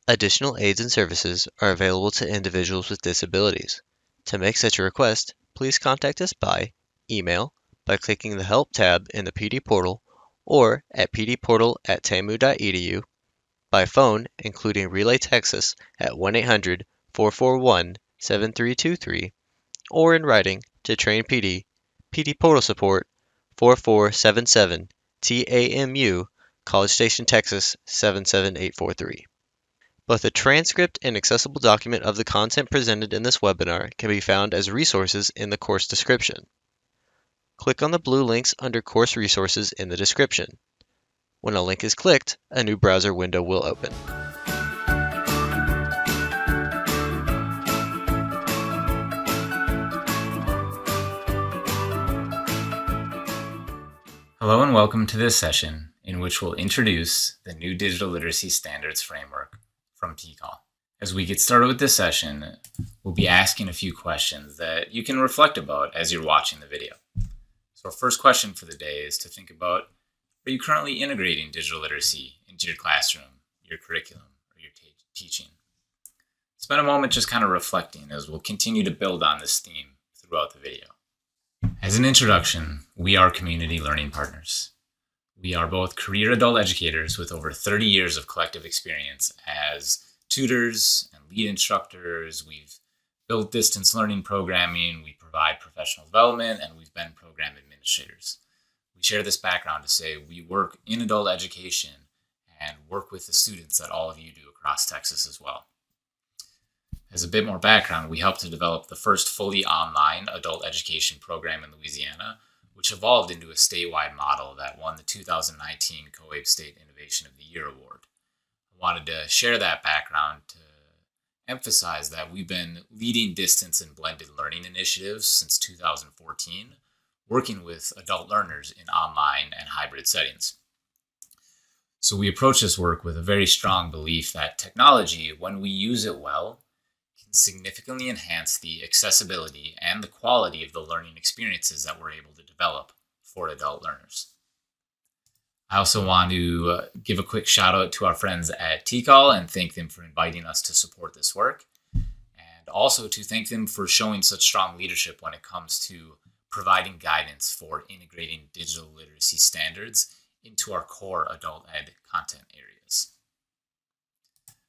Additional aids and services are available to individuals with disabilities. To make such a request, please contact us by email, by clicking the Help tab in the PD portal, or at pdportal@tamu.edu, by phone, including Relay Texas at 1-800-441-7323, or in writing to Train PD, PD Portal Support, 4477 TAMU, College Station, Texas 77843. Both a transcript and accessible document of the content presented in this webinar can be found as resources in the course description. Click on the blue links under Course Resources in the description. When a link is clicked, a new browser window will open. Hello and welcome to this session in which we'll introduce the new Digital Literacy Standards Framework from TCAL. As we get started with this session, we'll be asking a few questions that you can reflect about as you're watching the video. So our first question for the day is to think about, are you currently integrating digital literacy into your classroom, your curriculum, or your teaching? Spend a moment just kind of reflecting as we'll continue to build on this theme throughout the video. As an introduction, we are community learning partners. We are both career adult educators with over 30 years of collective experience as tutors and lead instructors. We've built distance learning programming, we provide professional development, and we've been program administrators. We share this background to say we work in adult education and work with the students that all of you do across Texas as well. As a bit more background, we helped to develop the first fully online adult education program in Louisiana, which evolved into a statewide model that won the 2019 COABE State Innovation of the Year Award. I wanted to share that background to emphasize that we've been leading distance and blended learning initiatives since 2014, working with adult learners in online and hybrid settings. So we approach this work with a very strong belief that technology, when we use it well, significantly enhance the accessibility and the quality of the learning experiences that we're able to develop for adult learners. I also want to give a quick shout out to our friends at TCAL and thank them for inviting us to support this work, and also to thank them for showing such strong leadership when it comes to providing guidance for integrating digital literacy standards into our core adult ed content areas.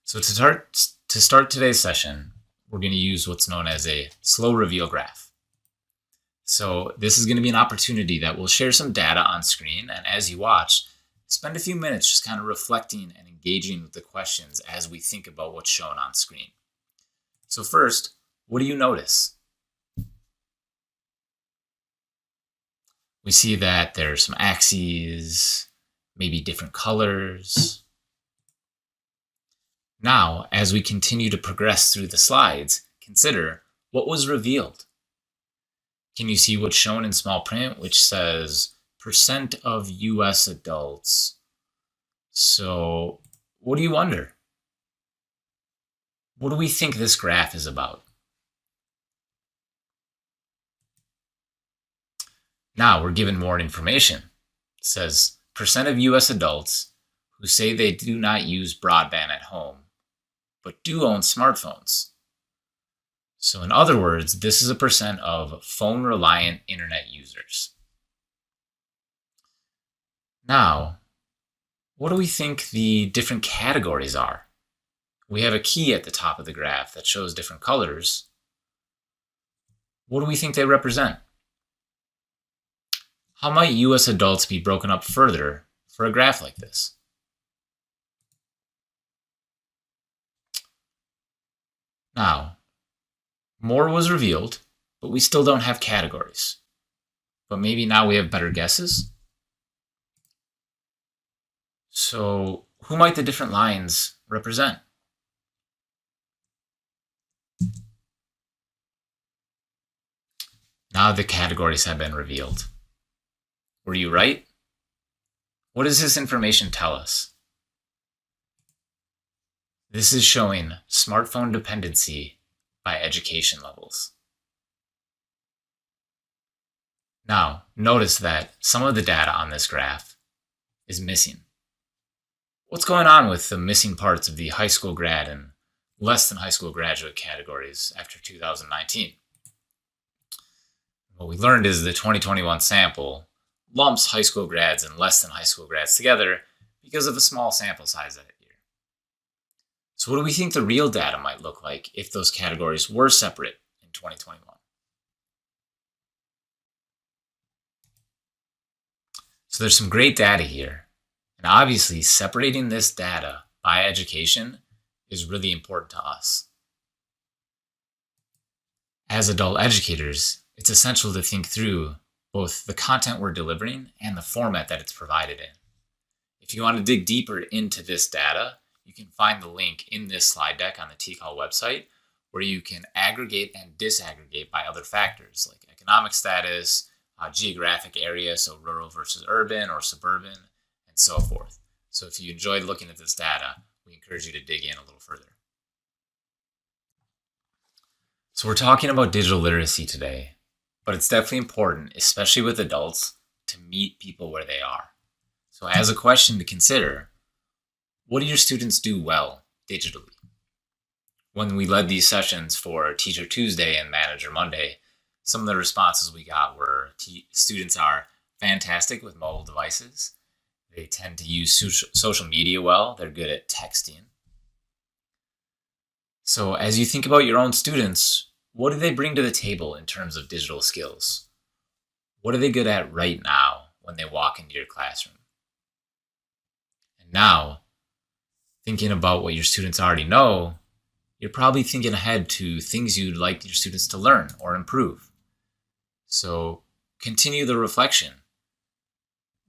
So to start today's session, we're going to use what's known as a slow reveal graph. So this is going to be an opportunity that we'll share some data on screen, and as you watch, spend a few minutes just kind of reflecting and engaging with the questions as we think about what's shown on screen. So first, what do you notice? We see that there's some axes, maybe different colors. Now, as we continue to progress through the slides, consider what was revealed. Can you see what's shown in small print, which says % of US adults? So, what do you wonder? What do we think this graph is about? Now we're given more information. It says % of US adults who say they do not use broadband at home but do own smartphones. So in other words, this is a % of phone-reliant internet users. Now, what do we think the different categories are? We have a key at the top of the graph that shows different colors. What do we think they represent? How might US adults be broken up further for a graph like this? Now, more was revealed, but we still don't have categories. But maybe now we have better guesses? So, who might the different lines represent? Now the categories have been revealed. Were you right? What does this information tell us? This is showing smartphone dependency by education levels. Now, notice that some of the data on this graph is missing. what's going on with the missing parts of the high school grad and less than high school graduate categories after 2019? What we learned is the 2021 sample lumps high school grads and less than high school grads together because of a small sample size that year. So what do we think the real data might look like if those categories were separate in 2021? So there's some great data here. And obviously, separating this data by education is really important to us. As adult educators, it's essential to think through both the content we're delivering and the format that it's provided in. If you want to dig deeper into this data, you can find the link in this slide deck on the TCAL website where you can aggregate and disaggregate by other factors like economic status, geographic area, so rural versus urban or suburban, and so forth. So if you enjoyed looking at this data, we encourage you to dig in a little further. So we're talking about digital literacy today, but it's definitely important, especially with adults, to meet people where they are. So as a question to consider, what do your students do well digitally? When we led these sessions for Teacher Tuesday and Manager Monday, some of the responses we got were students are fantastic with mobile devices. They tend to use social media well. They're good at texting. So as you think about your own students, what do they bring to the table in terms of digital skills? What are they good at right now when they walk into your classroom? And now, thinking about what your students already know, you're probably thinking ahead to things you'd like your students to learn or improve. So continue the reflection.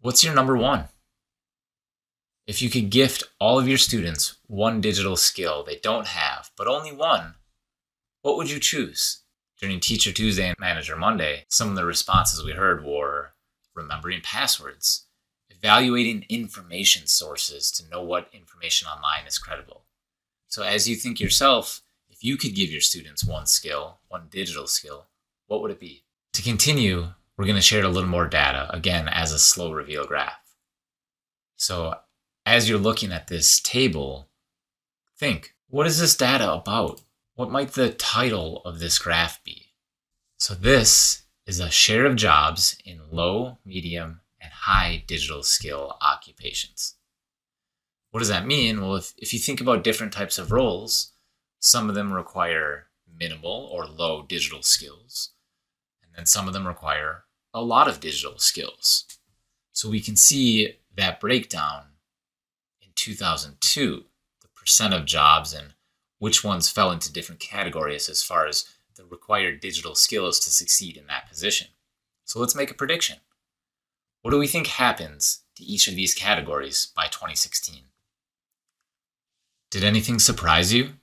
What's your number one? If you could gift all of your students one digital skill they don't have, but only one, what would you choose? During Teacher Tuesday and Manager Monday, some of the responses we heard were remembering passwords, evaluating information sources to know what information online is credible. So as you think yourself, if you could give your students one skill, one digital skill, what would it be? To continue, we're going to share a little more data, again, as a slow reveal graph. So as you're looking at this table, think, what is this data about? What might the title of this graph be? So this is a share of jobs in low, medium, and high digital skill occupations. What does that mean? Well, if you think about different types of roles, some of them require minimal or low digital skills, and then some of them require a lot of digital skills. So we can see that breakdown in 2002, the percent of jobs and which ones fell into different categories as far as the required digital skills to succeed in that position. So let's make a prediction. What do we think happens to each of these categories by 2016? Did anything surprise you?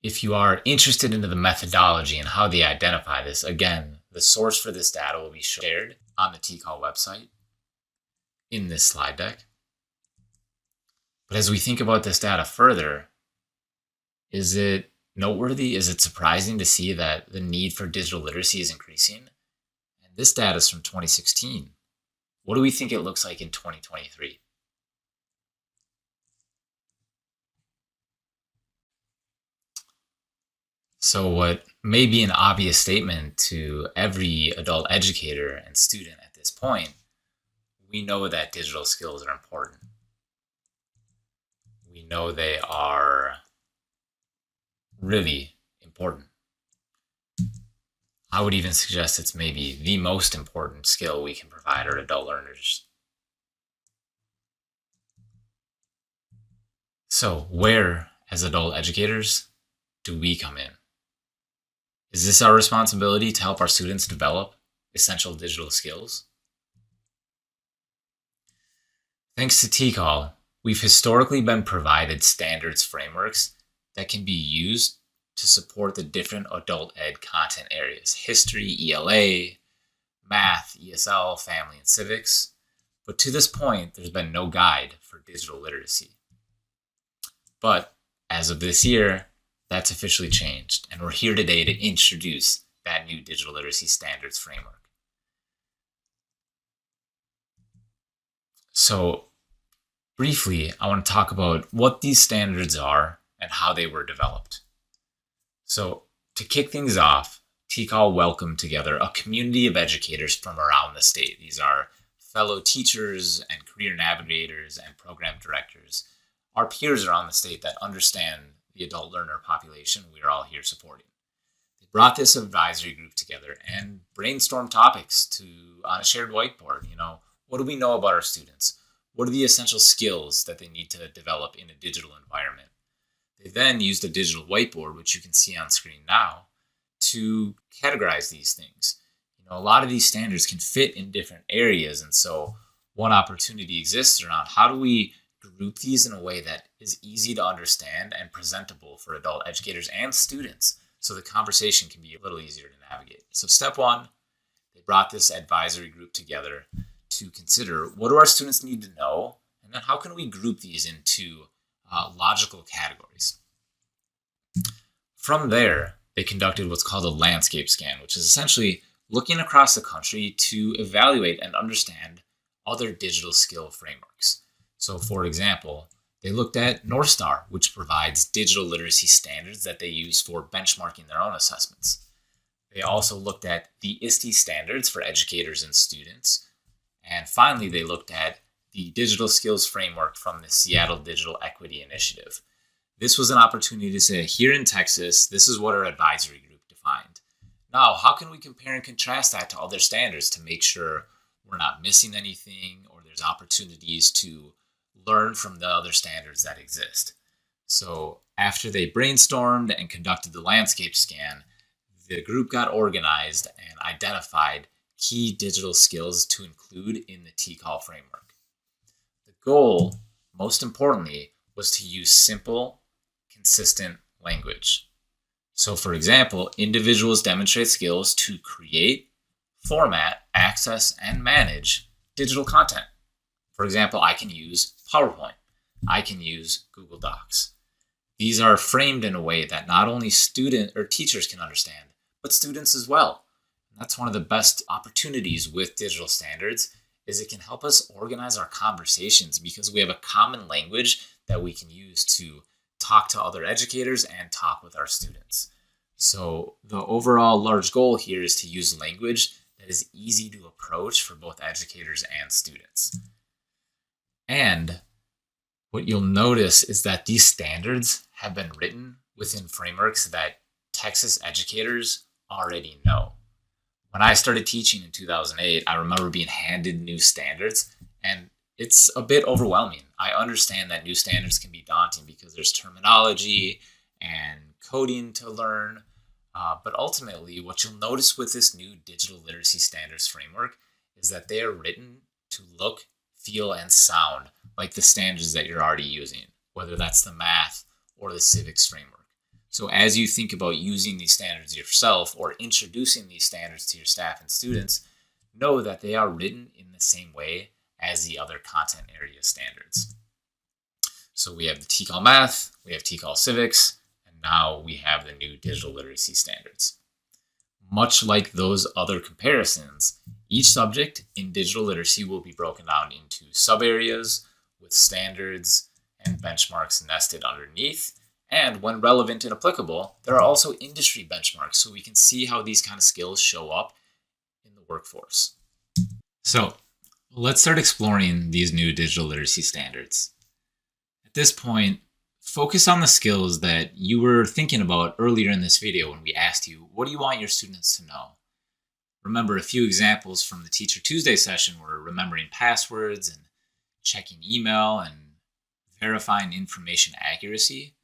If you are interested into the methodology and how they identify this, again, the source for this data will be shared on the TCAL website in this slide deck. But as we think about this data further, is it noteworthy? Is it surprising to see that the need for digital literacy is increasing? And this data is from 2016. What do we think it looks like in 2023? So what may be an obvious statement to every adult educator and student at this point, we know that digital skills are important. We know they are really important. I would even suggest it's maybe the most important skill we can provide our adult learners. So where, as adult educators, do we come in? Is this our responsibility to help our students develop essential digital skills? Thanks to TCAL, we've historically been provided standards frameworks that can be used to support the different adult ed content areas: history, ELA, math, ESL, family, and civics. But to this point, there's been no guide for digital literacy. But as of this year, that's officially changed, and we're here today to introduce that new digital literacy standards framework. So Briefly, I want to talk about what these standards are and how they were developed. So, to kick things off, TCAL welcomed together a community of educators from around the state. These are fellow teachers and career navigators and program directors, our peers around the state that understand the adult learner population we are all here supporting. They brought this advisory group together and brainstormed topics on a shared whiteboard. What do we know about our students? What are the essential skills that they need to develop in a digital environment? They then used a digital whiteboard, which you can see on screen now, to categorize these things. A lot of these standards can fit in different areas, and so one opportunity exists around how do we group these in a way that is easy to understand and presentable for adult educators and students so the conversation can be a little easier to navigate. So step one, they brought this advisory group together to consider what do our students need to know, and then how can we group these into logical categories. From there, they conducted what's called a landscape scan, which is essentially looking across the country to evaluate and understand other digital skill frameworks. So, for example, they looked at North Star, which provides digital literacy standards that they use for benchmarking their own assessments. They also looked at the ISTE standards for educators and students. And finally, they looked at the digital skills framework from the Seattle Digital Equity Initiative. This was an opportunity to say, here in Texas, this is what our advisory group defined. Now, how can we compare and contrast that to other standards to make sure we're not missing anything or there's opportunities to learn from the other standards that exist? So after they brainstormed and conducted the landscape scan, the group got organized and identified key digital skills to include in the TCAL framework. The goal, most importantly, was to use simple, consistent language. So, for example, individuals demonstrate skills to create, format, access, and manage digital content. For example, I can use PowerPoint. I can use Google Docs. These are framed in a way that not only student or teachers can understand, but students as well. And that's one of the best opportunities with digital standards is it can help us organize our conversations because we have a common language that we can use to talk to other educators and talk with our students. So the overall large goal here is to use language that is easy to approach for both educators and students. And what you'll notice is that these standards have been written within frameworks that Texas educators already know. When I started teaching in 2008, I remember being handed new standards, and it's a bit overwhelming. I understand that new standards can be daunting because there's terminology and coding to learn. But ultimately, what you'll notice with this new digital literacy standards framework is that they are written to look, feel, and sound like the standards that you're already using, whether that's the math or the civics framework. So as you think about using these standards yourself or introducing these standards to your staff and students, know that they are written in the same way as the other content area standards. So we have the TCAL Math, we have TCAL Civics, and now we have the new digital literacy standards. Much like those other comparisons, each subject in digital literacy will be broken down into sub-areas with standards and benchmarks nested underneath. And when relevant and applicable, there are also industry benchmarks so we can see how these kind of skills show up in the workforce. So let's start exploring these new digital literacy standards. At this point, focus on the skills that you were thinking about earlier in this video when we asked you, what do you want your students to know? Remember, a few examples from the Teacher Tuesday session were remembering passwords and checking email and verifying information accuracy.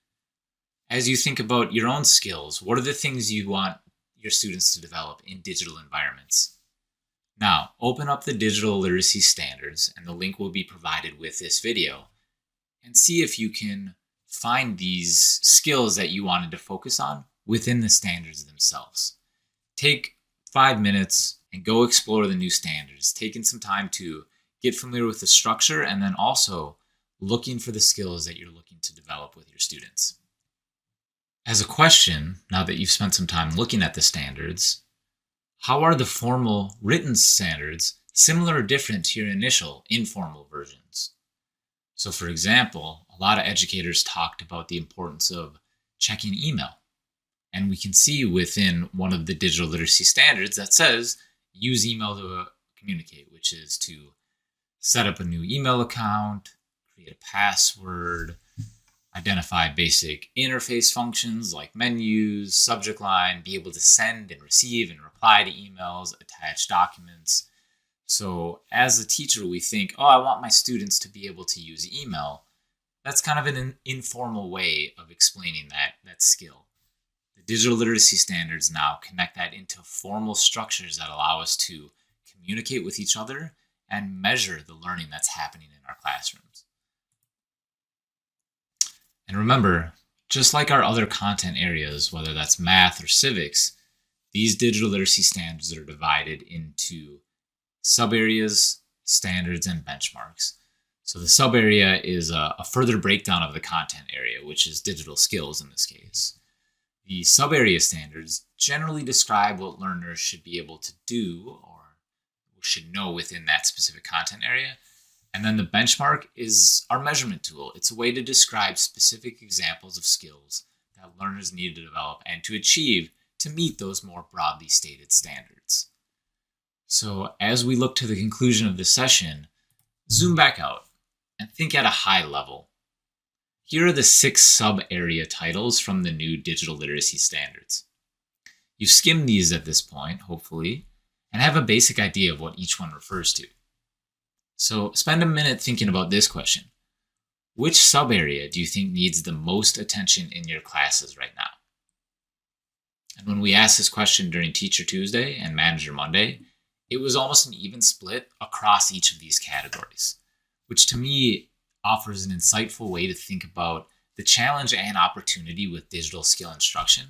As you think about your own skills, what are the things you want your students to develop in digital environments? Now, open up the digital literacy standards, and the link will be provided with this video, and see if you can find these skills that you wanted to focus on within the standards themselves. Take 5 minutes and go explore the new standards, taking some time to get familiar with the structure and then also looking for the skills that you're looking to develop with your students. As a question, now that you've spent some time looking at the standards, how are the formal written standards similar or different to your initial informal versions? So, for example, a lot of educators talked about the importance of checking email. And we can see within one of the digital literacy standards that says use email to communicate, which is to set up a new email account, create a password, identify basic interface functions like menus, subject line, be able to send and receive and reply to emails, attach documents. So as a teacher, we think, oh, I want my students to be able to use email. That's kind of an informal way of explaining that skill. The digital literacy standards now connect that into formal structures that allow us to communicate with each other and measure the learning that's happening in our classrooms. And remember, just like our other content areas, whether that's math or civics, these digital literacy standards are divided into sub-areas, standards, and benchmarks. So the sub-area is a further breakdown of the content area, which is digital skills in this case. The sub-area standards generally describe what learners should be able to do or should know within that specific content area. And then the benchmark is our measurement tool. It's a way to describe specific examples of skills that learners need to develop and to achieve to meet those more broadly stated standards. So as we look to the conclusion of this session, zoom back out and think at a high level. Here are the 6 sub-area titles from the new digital literacy standards. You've skimmed these at this point, hopefully, and have a basic idea of what each one refers to. So spend a minute thinking about this question. Which sub-area do you think needs the most attention in your classes right now? And when we asked this question during Teacher Tuesday and Manager Monday, it was almost an even split across each of these categories, which to me offers an insightful way to think about the challenge and opportunity with digital skill instruction.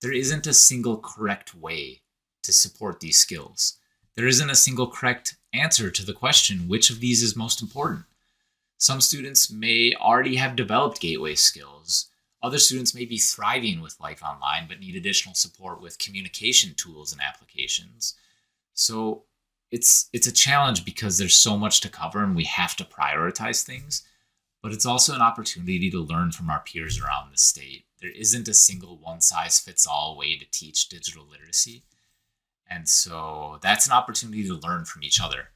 There isn't a single correct way to support these skills. There isn't a single correct answer to the question, which of these is most important? Some students may already have developed gateway skills. Other students may be thriving with life online, but need additional support with communication tools and applications. So it's a challenge because there's so much to cover and we have to prioritize things, but it's also an opportunity to learn from our peers around the state. There isn't a single one-size-fits-all way to teach digital literacy. And so that's an opportunity to learn from each other,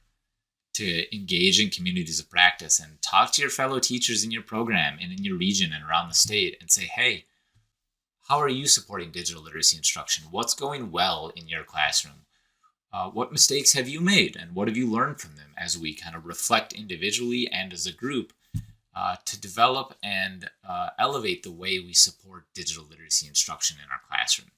to engage in communities of practice and talk to your fellow teachers in your program and in your region and around the state and say, hey, how are you supporting digital literacy instruction? What's going well in your classroom? What mistakes have you made and what have you learned from them, as we kind of reflect individually and as a group to develop and elevate the way we support digital literacy instruction in our classroom.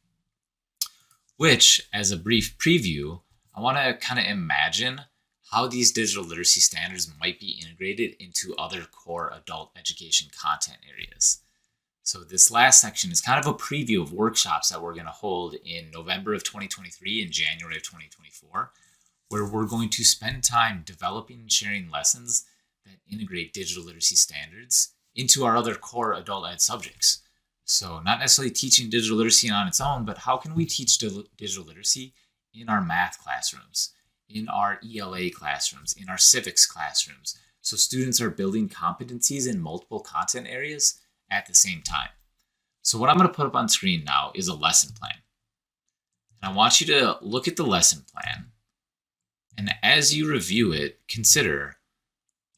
Which, as a brief preview, I want to kind of imagine how these digital literacy standards might be integrated into other core adult education content areas. So this last section is kind of a preview of workshops that we're going to hold in November of 2023 and January of 2024, where we're going to spend time developing and sharing lessons that integrate digital literacy standards into our other core adult ed subjects. So not necessarily teaching digital literacy on its own, but how can we teach digital literacy in our math classrooms, in our ELA classrooms, in our civics classrooms, so students are building competencies in multiple content areas at the same time. So what I'm going to put up on screen now is a lesson plan. And I want you to look at the lesson plan, and as you review it, consider,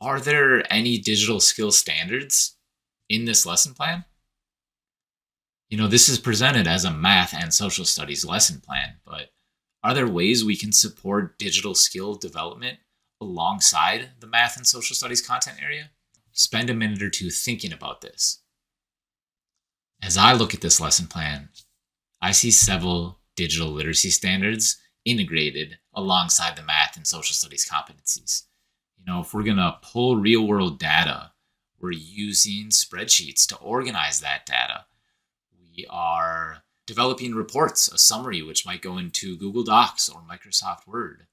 are there any digital skill standards in this lesson plan? You know, this is presented as a math and social studies lesson plan, but are there ways we can support digital skill development alongside the math and social studies content area? Spend a minute or two thinking about this. As I look at this lesson plan, I see several digital literacy standards integrated alongside the math and social studies competencies. You know, if we're going to pull real world data, we're using spreadsheets to organize that data. We are developing reports, a summary, which might go into Google Docs or Microsoft Word.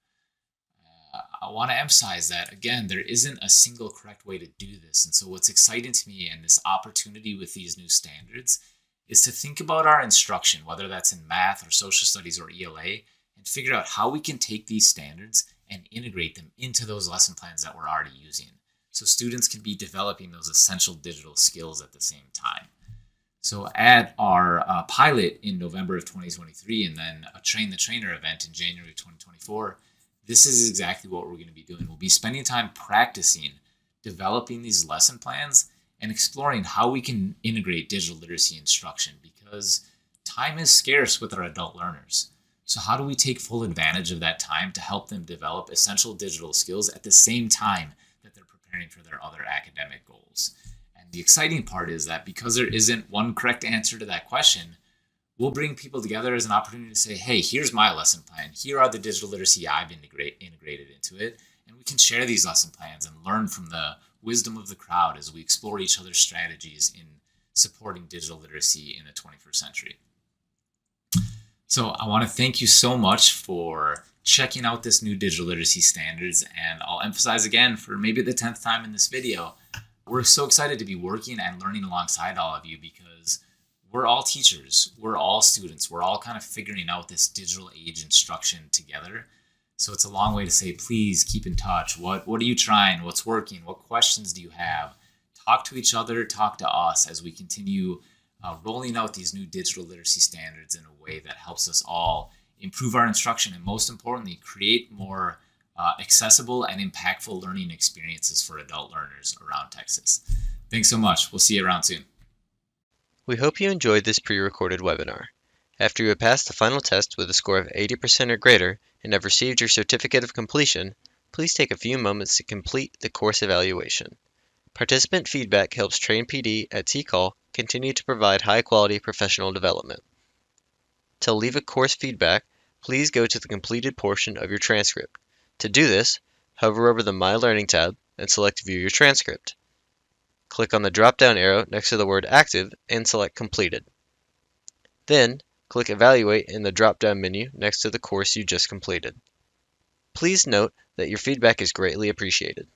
I want to emphasize that, again, there isn't a single correct way to do this. And so what's exciting to me and this opportunity with these new standards is to think about our instruction, whether that's in math or social studies or ELA, and figure out how we can take these standards and integrate them into those lesson plans that we're already using. so students can be developing those essential digital skills at the same time. So at our pilot in November of 2023 and then a Train the Trainer event in January 2024, this is exactly what we're going to be doing. We'll be spending time practicing, developing these lesson plans, and exploring how we can integrate digital literacy instruction, because time is scarce with our adult learners. So how do we take full advantage of that time to help them develop essential digital skills at the same time that they're preparing for their other academic goals? And the exciting part is that because there isn't one correct answer to that question, we'll bring people together as an opportunity to say, hey, here's my lesson plan. Here are the digital literacy I've integrated into it. And we can share these lesson plans and learn from the wisdom of the crowd as we explore each other's strategies in supporting digital literacy in the 21st century. So I want to thank you so much for checking out this new digital literacy standards. And I'll emphasize again for maybe the 10th time in this video, we're so excited to be working and learning alongside all of you, because we're all teachers, we're all students, we're all kind of figuring out this digital age instruction together. So it's a long way to say, please keep in touch. What are you trying? What's working? What questions do you have? Talk to each other, talk to us as we continue rolling out these new digital literacy standards in a way that helps us all improve our instruction and, most importantly, create more accessible and impactful learning experiences for adult learners around Texas. Thanks so much. We'll see you around soon. We hope you enjoyed this pre-recorded webinar. After you have passed the final test with a score of 80% or greater and have received your certificate of completion, please take a few moments to complete the course evaluation. Participant feedback helps Train PD at TCAL continue to provide high-quality professional development. To leave a course feedback, please go to the completed portion of your transcript. To do this, hover over the My Learning tab and select View Your Transcript. Click on the drop-down arrow next to the word Active and select Completed. Then, click Evaluate in the drop-down menu next to the course you just completed. Please note that your feedback is greatly appreciated.